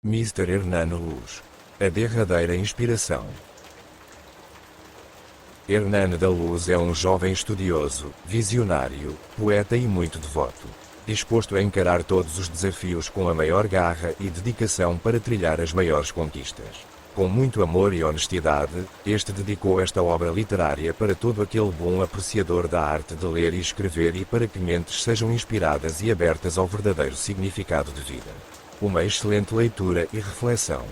Mr. Hernando Luz. A derradeira inspiração. Hernando da Luz é um jovem estudioso, visionário, poeta e muito devoto. Disposto a encarar todos os desafios com a maior garra e dedicação para trilhar as maiores conquistas. Com muito amor e honestidade, este dedicou esta obra literária para todo aquele bom apreciador da arte de ler e escrever e para que mentes sejam inspiradas e abertas ao verdadeiro significado de vida. Uma excelente leitura e reflexão.